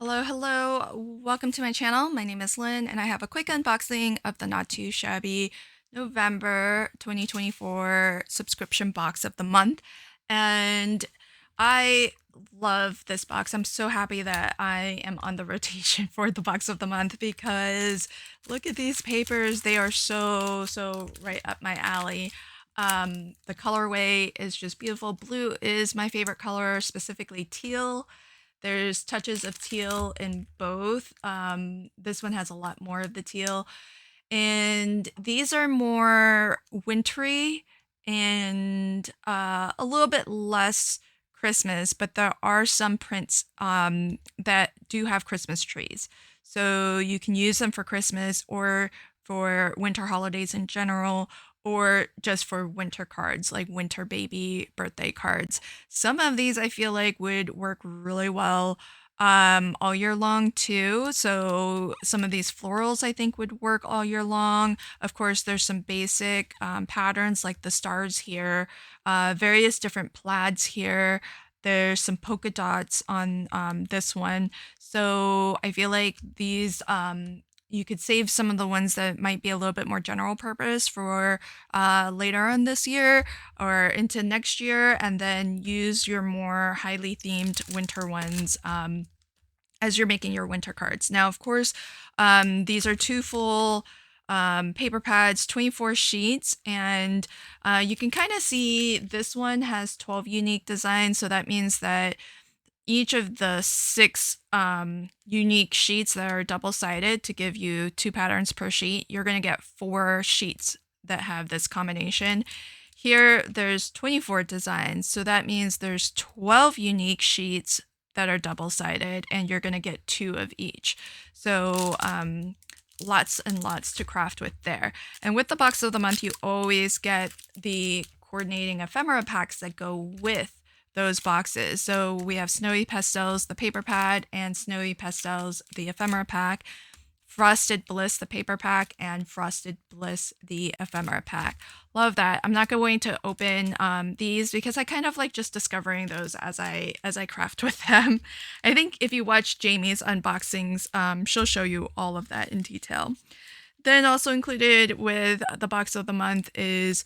Hello, hello. Welcome to my channel. My name is Lynn, and I have a quick unboxing of the Not Too Shabby November 2024 subscription box of the month. And I love this box. I'm so happy that I am on the rotation for the box of the month because look at these papers. They are so right up my alley. The colorway is just beautiful. Blue is my favorite color, specifically teal. There's touches of teal in both. This one has a lot more of the teal. And these are more wintry and a little bit less Christmas, but there are some prints that do have Christmas trees. So you can use them for Christmas or for winter holidays in general, or just for winter cards, like winter baby birthday cards. Some of these I feel like would work really well all year long too. So some of these florals I think would work all year long. Of course, there's some basic patterns like the stars here, various different plaids here. There's some polka dots on this one. So I feel like these you could save some of the ones that might be a little bit more general purpose for later on this year or into next year, and then use your more highly themed winter ones as you're making your winter cards. Now, of course, these are two full paper pads, 24 sheets, and you can kind of see this one has 12 unique designs, so that means that each of the six unique sheets that are double-sided to give you two patterns per sheet, you're going to get 4 sheets that have this combination. Here, there's 24 designs, so that means there's 12 unique sheets that are double-sided, and you're going to get 2 of each. So lots and lots to craft with there. And with the box of the month, you always get the coordinating ephemera packs that go with those boxes. So we have Snowy Pastels, the paper pad, and Snowy Pastels, the ephemera pack, Frosted Bliss, the paper pack, and Frosted Bliss, the ephemera pack. Love that. I'm not going to open these because I kind of like just discovering those as I craft with them. I think if you watch Jamie's unboxings, she'll show you all of that in detail. Then also included with the box of the month is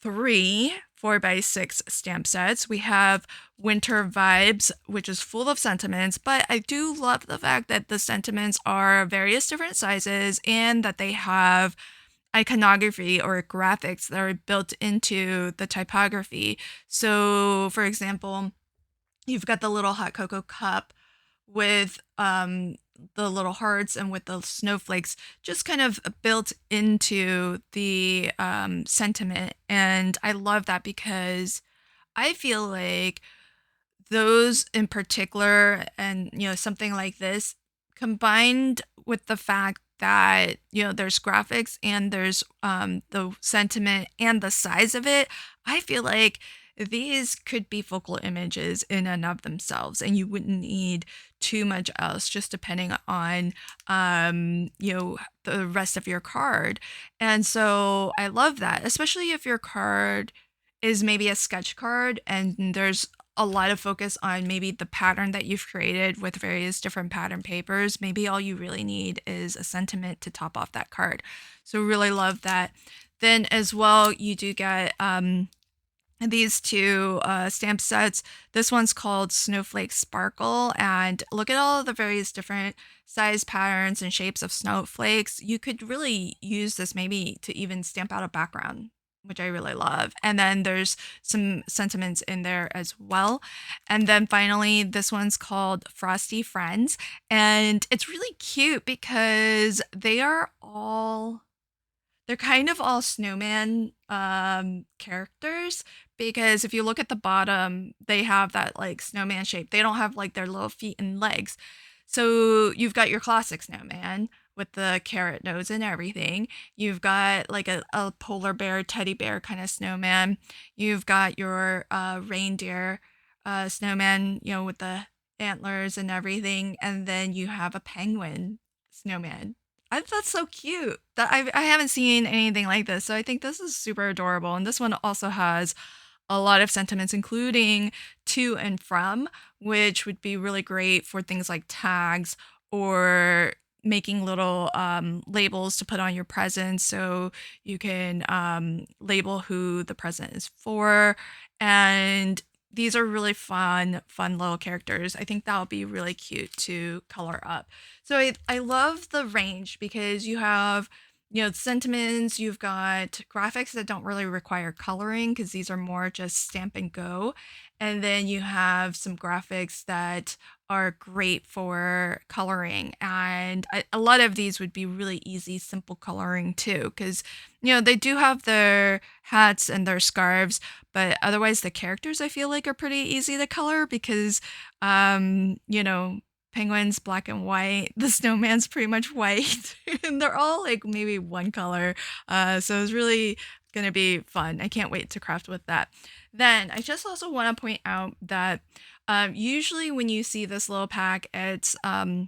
3 4x6 stamp sets. We have Winter Vibes, which is full of sentiments, but I do love the fact that the sentiments are various different sizes and that they have iconography or graphics that are built into the typography. So, for example, you've got the little hot cocoa cup with the little hearts and with the snowflakes just kind of built into the sentiment. And I love that because I feel like those in particular, and something like this, combined with the fact that there's graphics and there's the sentiment and the size of it, I feel like these could be focal images in and of themselves, and you wouldn't need too much else, just depending on the rest of your card. And so I love that, especially if your card is maybe a sketch card and there's a lot of focus on maybe the pattern that you've created with various different pattern papers. Maybe all you really need is a sentiment to top off that card. So really love that. Then as well, you do get these two stamp sets. This one's called Snowflake Sparkle, and look at all of the various different size patterns and shapes of snowflakes. You could really use this maybe to even stamp out a background, which I really love. And then there's some sentiments in there as well. And then finally, this one's called Frosty Friends, and it's really cute because they're kind of all snowman characters, because if you look at the bottom, they have that like snowman shape. They don't have like their little feet and legs. So you've got your classic snowman with the carrot nose and everything. You've got like a polar bear, teddy bear kind of snowman. You've got your reindeer snowman, with the antlers and everything. And then you have a penguin snowman. That's so cute. That I haven't seen anything like this, so I think this is super adorable. And this one also has a lot of sentiments, including to and from, which would be really great for things like tags or making little labels to put on your presents so you can label who the present is for. And these are really fun little characters. I think that'll be really cute to color up. So I love the range because you have, sentiments, you've got graphics that don't really require coloring because these are more just stamp and go. And then you have some graphics that are great for coloring. And a lot of these would be really easy, simple coloring too, because, they do have their hats and their scarves, but otherwise the characters I feel like are pretty easy to color because, penguins black and white, the snowman's pretty much white, and they're all like maybe one color. So it's really gonna be fun. I can't wait to craft with that. Then I just also want to point out that usually when you see this little pack, it's a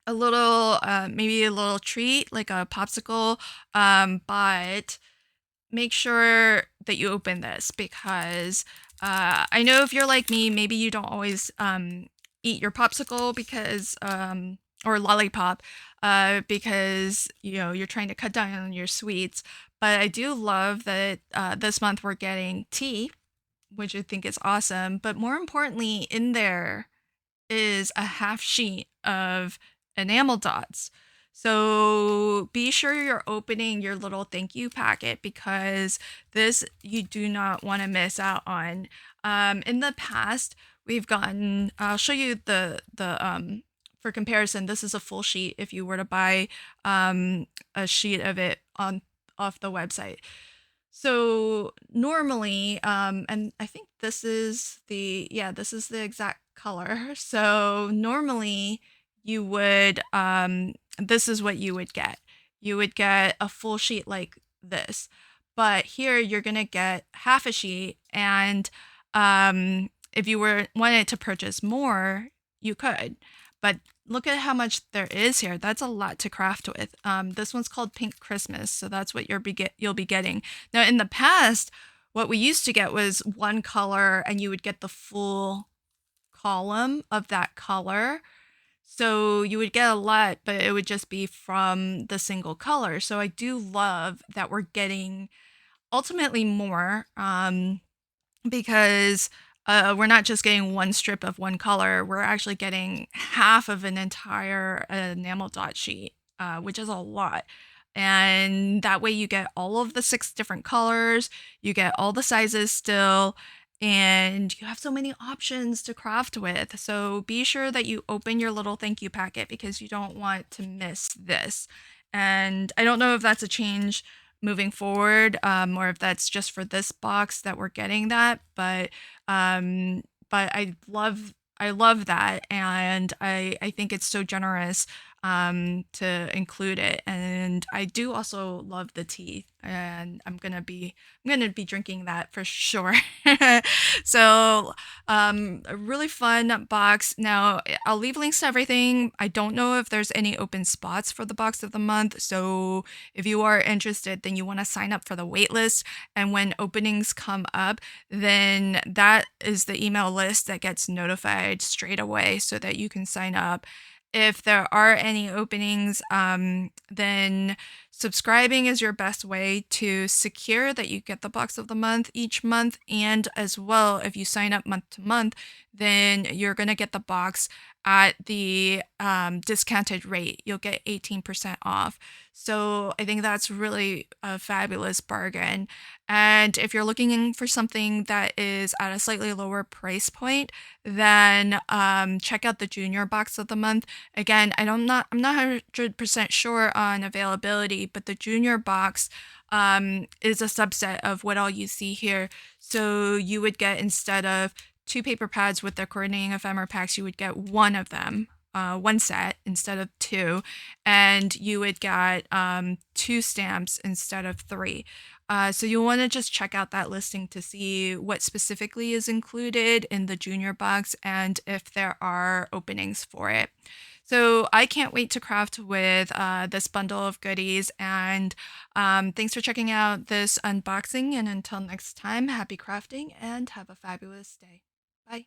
little maybe a little treat like a popsicle, but make sure that you open this because I know if you're like me, maybe you don't always eat your popsicle because or lollipop because you're trying to cut down on your sweets. But I do love that this month we're getting tea, which I think is awesome. But more importantly, in there is a half sheet of enamel dots. So be sure you're opening your little thank you packet because this you do not want to miss out on. In the past, we've gotten. I'll show you the for comparison. This is a full sheet. If you were to buy a sheet of it on off the website. So normally, and I think this is the exact color. So normally you would, this is what you would get. You would get a full sheet like this, but here you're gonna get half a sheet, and if you wanted to purchase more, you could. But look at how much there is here. That's a lot to craft with. This one's called Pink Christmas, so that's what you'll be getting. Now, in the past, what we used to get was one color, and you would get the full column of that color. So you would get a lot, but it would just be from the single color. So I do love that we're getting ultimately more. Because we're not just getting one strip of one color, we're actually getting half of an entire enamel dot sheet, which is a lot. And that way you get all of the 6 different colors, you get all the sizes still, and you have so many options to craft with. So be sure that you open your little thank you packet because you don't want to miss this. And I don't know if that's a change moving forward, or if that's just for this box that we're getting that. But I love that, and I think it's so generous to include it. And I do also love the tea, and I'm gonna be drinking that for sure. So a really fun box. Now I'll leave links to everything. I don't know if there's any open spots for the box of the month, so if you are interested, then you want to sign up for the wait list. And when openings come up, then that is the email list that gets notified straight away so that you can sign up. If there are any openings, then subscribing is your best way to secure that you get the box of the month each month. And as well, if you sign up month to month, then you're going to get the box at the discounted rate. You'll get 18% off. So I think that's really a fabulous bargain. And if you're looking for something that is at a slightly lower price point, then check out the junior box of the month. Again, I'm not 100% sure on availability, but the junior box is a subset of what all you see here. So you would get, instead of 2 paper pads with their coordinating ephemera packs, you would get one of them, one set instead of 2, and you would get 2 stamps instead of 3. So you'll want to just check out that listing to see what specifically is included in the junior box and if there are openings for it. So I can't wait to craft with this bundle of goodies, and thanks for checking out this unboxing, and until next time, happy crafting and have a fabulous day. Bye.